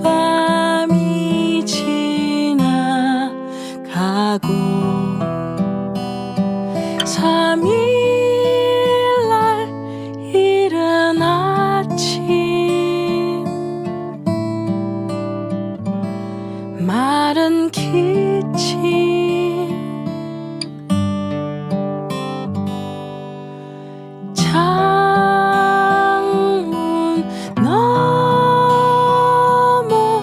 하룻밤이 지나가고 3일날 이른 아침 마른 기침 창문 너머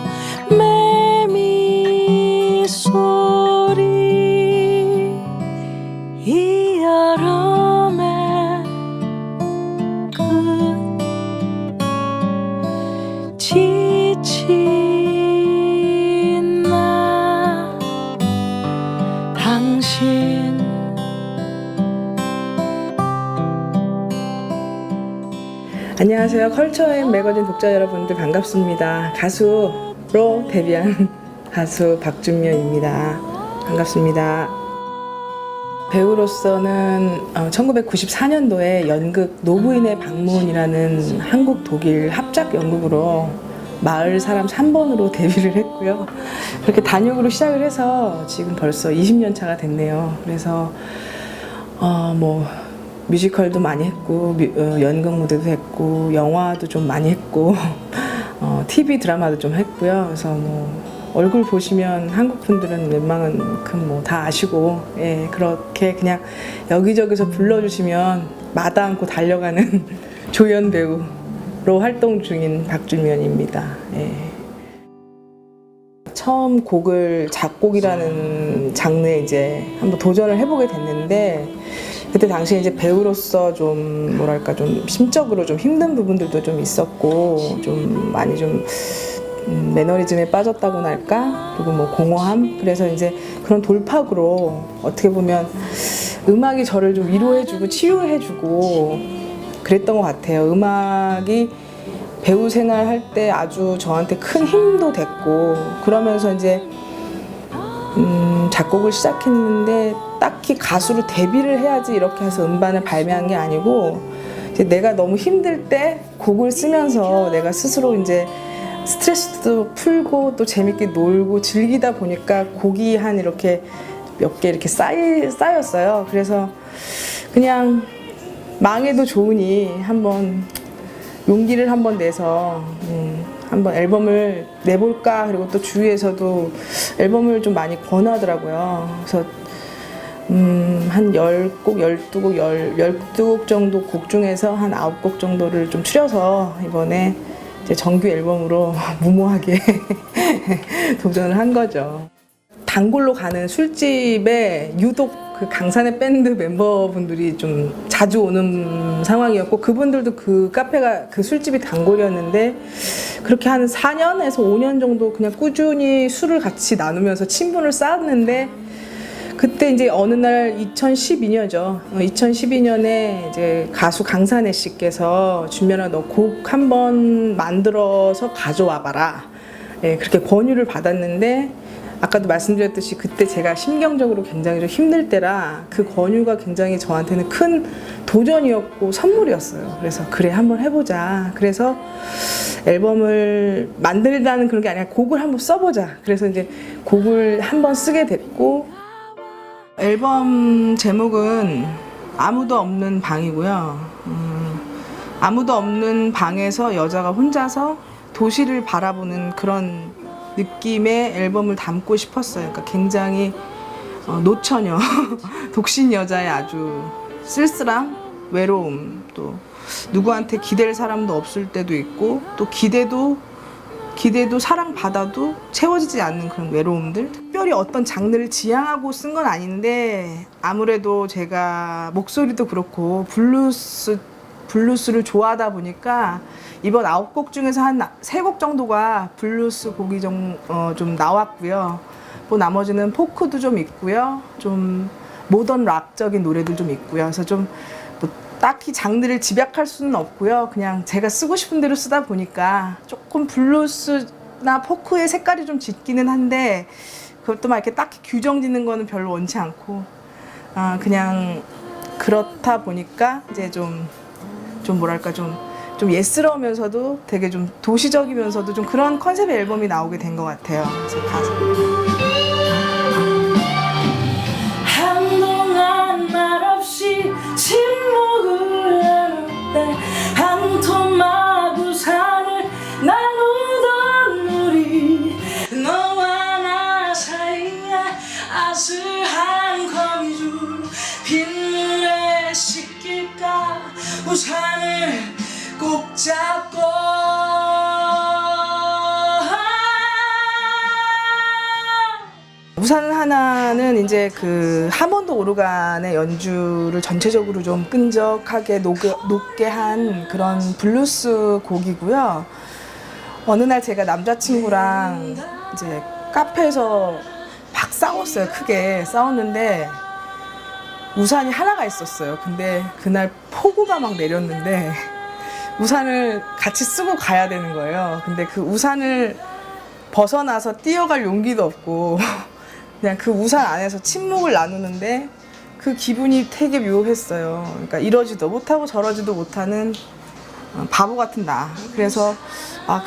매미 소리 이 여름의 끝 지친 나 당신 안녕하세요. 컬처앤 매거진 독자 여러분들 반갑습니다. 가수로 데뷔한 가수 박준면입니다. 반갑습니다. 배우로서는 1994년도에 연극 노부인의 방문이라는 한국 독일 합작 연극으로 마을 사람 3번으로 데뷔를 했고요. 그렇게 단역으로 시작을 해서 지금 벌써 20년 차가 됐네요. 그래서 뮤지컬도 많이 했고 연극 무대도 했고 영화도 좀 많이 했고 TV 드라마도 좀 했고요. 그래서 얼굴 보시면 한국 분들은 웬만큼 다 아시고, 예, 그렇게 그냥 여기저기서 불러주시면 마다 않고 달려가는 조연 배우로 활동 중인 박준면입니다. 예. 처음 곡을 작곡이라는 장르에 이제 한번 도전을 해보게 됐는데, 그때 당시에 이제 배우로서 좀 심적으로 좀 힘든 부분들도 좀 있었고, 좀 많이 좀 매너리즘에 빠졌다고나 할까? 그리고 공허함? 그래서 이제 그런 돌파구로 어떻게 보면 음악이 저를 좀 위로해주고 치유해주고 그랬던 것 같아요. 음악이 배우 생활할 때 아주 저한테 큰 힘도 됐고, 그러면서 이제 작곡을 시작했는데 딱히 가수로 데뷔를 해야지 이렇게 해서 음반을 발매한 게 아니고, 이제 내가 너무 힘들 때 곡을 쓰면서 내가 스스로 이제 스트레스도 풀고 또 재밌게 놀고 즐기다 보니까 곡이 한 이렇게 몇 개 이렇게 쌓였어요. 그래서 그냥 망해도 좋으니 한번 용기를 한번 내서 한번 앨범을 내볼까. 그리고 또 주위에서도 앨범을 좀 많이 권하더라고요. 그래서 한 10곡, 12곡 정도 곡 중에서 한 9곡 정도를 좀 추려서 이번에 이제 정규 앨범으로 무모하게 도전을 한 거죠. 단골로 가는 술집에 유독 그 강산의 밴드 멤버분들이 좀 자주 오는 상황이었고, 그분들도 그 카페가 그 술집이 단골이었는데, 그렇게 한 4년에서 5년 정도 그냥 꾸준히 술을 같이 나누면서 친분을 쌓았는데, 그때 이제 어느 날 2012년이죠. 2012년에 이제 가수 강산혜 씨께서 준면아 너 곡 한번 만들어서 가져와봐라. 예, 그렇게 권유를 받았는데, 아까도 말씀드렸듯이 그때 제가 심경적으로 굉장히 좀 힘들 때라 그 권유가 굉장히 저한테는 큰 도전이었고 선물이었어요. 그래서 그래 한번 해보자. 그래서 앨범을 만들다는 그런 게 아니라 곡을 한번 써보자. 그래서 이제 곡을 한번 쓰게 됐고, 앨범 제목은 아무도 없는 방이고요. 아무도 없는 방에서 여자가 혼자서 도시를 바라보는 그런 느낌의 앨범을 담고 싶었어요. 그러니까 굉장히 노처녀, 독신 여자의 아주 쓸쓸함, 외로움, 또 누구한테 기댈 사람도 없을 때도 있고, 또 기대도 사랑받아도 채워지지 않는 그런 외로움들. 특별히 어떤 장르를 지향하고 쓴 건 아닌데, 아무래도 제가 목소리도 그렇고 블루스를 좋아하다 보니까 이번 9곡 중에서 한 3곡 정도가 블루스 곡이 좀 나왔고요. 뭐 나머지는 포크도 좀 있고요. 좀 모던 락적인 노래들 좀 있고요. 그래서 좀 딱히 장르를 집약할 수는 없고요. 그냥 제가 쓰고 싶은 대로 쓰다 보니까 조금 블루스나 포크의 색깔이 좀 짙기는 한데, 그것도 막 이렇게 딱히 규정 짓는 거는 별로 원치 않고, 그냥 그렇다 보니까 이제 좀 좀 예스러우면서도 되게 좀 도시적이면서도 좀 그런 컨셉의 앨범이 나오게 된 것 같아요. 그래서 가사. 한동안 말없이 침묵을 나눌 때 한 토막 우산을 나누던 우리 너와 나 사이에 아스한 거미줄 빗물에 씻길까 우산을 꼭 잡고 우산 하나는 이제 그 하몬드 오르간의 연주를 전체적으로 좀 끈적하게 녹게 한 그런 블루스 곡이고요. 어느 날 제가 남자친구랑 이제 카페에서 막 싸웠어요. 크게 싸웠는데 우산이 하나가 있었어요. 근데 그날 폭우가 막 내렸는데 우산을 같이 쓰고 가야 되는 거예요. 근데 그 우산을 벗어나서 뛰어갈 용기도 없고 그냥 그 우산 안에서 침묵을 나누는데 그 기분이 되게 묘했어요. 그러니까 이러지도 못하고 저러지도 못하는 바보 같은 나. 그래서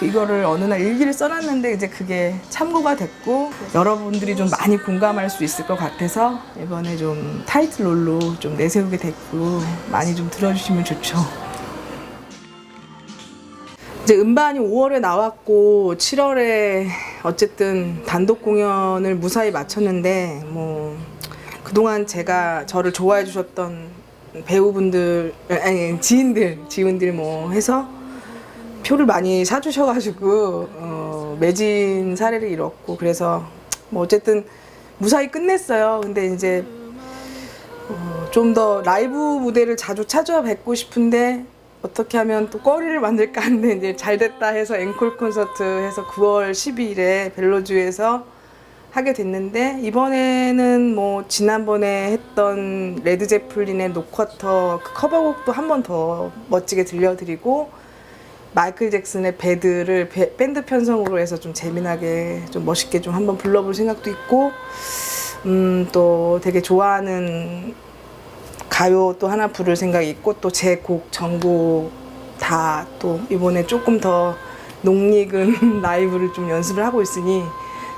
이거를 어느 날 일기를 써놨는데 이제 그게 참고가 됐고 여러분들이 좀 많이 공감할 수 있을 것 같아서 이번에 좀 타이틀롤로 좀 내세우게 됐고 많이 좀 들어주시면 좋죠. 이제 음반이 5월에 나왔고 7월에 어쨌든 단독 공연을 무사히 마쳤는데 뭐 그동안 저를 좋아해 주셨던 배우분들 아니 지인들 뭐 해서 표를 많이 사주셔가지고 매진 사례를 이뤘고 그래서 뭐 어쨌든 무사히 끝냈어요. 근데 이제 좀 더 라이브 무대를 자주 찾아뵙고 싶은데 어떻게 하면 또 거리를 만들까 하는데 이제 잘 됐다 해서 앵콜 콘서트 해서 9월 12일에 벨로주에서 하게 됐는데 이번에는 뭐 지난번에 했던 레드 제플린의 노쿼터 그 커버곡도 한 번 더 멋지게 들려드리고 마이클 잭슨의 배드를 밴드 편성으로 해서 좀 재미나게 좀 멋있게 좀 한번 불러볼 생각도 있고 또 되게 좋아하는 가요 또 하나 부를 생각이 있고 또 제 곡 전곡 다 또 이번에 조금 더 녹익은 라이브를 좀 연습을 하고 있으니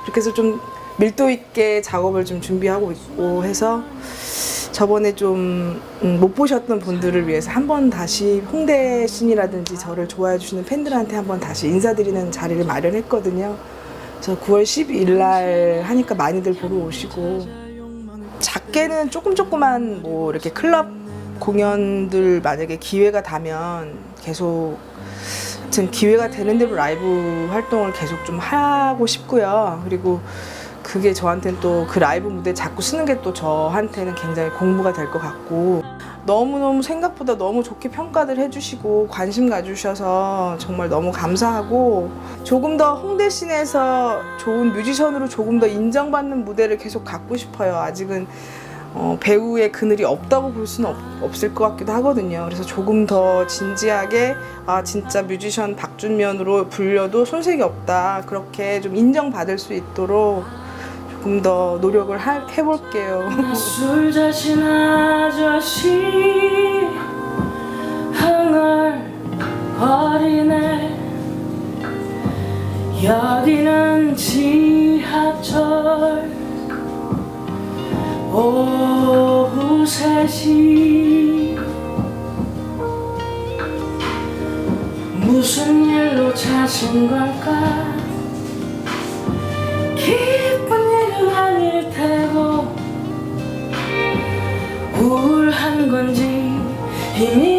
그렇게 해서 좀 밀도 있게 작업을 좀 준비하고 있고 해서 저번에 좀 못 보셨던 분들을 위해서 한번 다시 홍대 씬이라든지 저를 좋아해 주시는 팬들한테 한번 다시 인사드리는 자리를 마련했거든요. 그래서 9월 12일 날 하니까 많이들 보러 오시고 작게는 조그만 뭐 이렇게 클럽 공연들 만약에 기회가 닿으면 계속 하여튼 기회가 되는 대로 라이브 활동을 계속 좀 하고 싶고요. 그리고 그게 저한테는 또 그 라이브 무대 자꾸 쓰는 게 또 저한테는 굉장히 공부가 될 것 같고 너무너무 생각보다 너무 좋게 평가들 해주시고 관심 가주셔서 정말 너무 감사하고 조금 더 홍대 씬에서 좋은 뮤지션으로 조금 더 인정받는 무대를 계속 갖고 싶어요. 아직은 배우의 그늘이 없다고 볼 수는 없을 것 같기도 하거든요. 그래서 조금 더 진지하게 진짜 뮤지션 박준면으로 불려도 손색이 없다 그렇게 좀 인정받을 수 있도록 조금 더 노력을 해볼게요. 술 자신 아저씨 흥얼거리네 여기는 지하철 오후 3시 무슨 일로 찾은 걸까 기쁜 일은 아닐 테고 우울한 건지 이미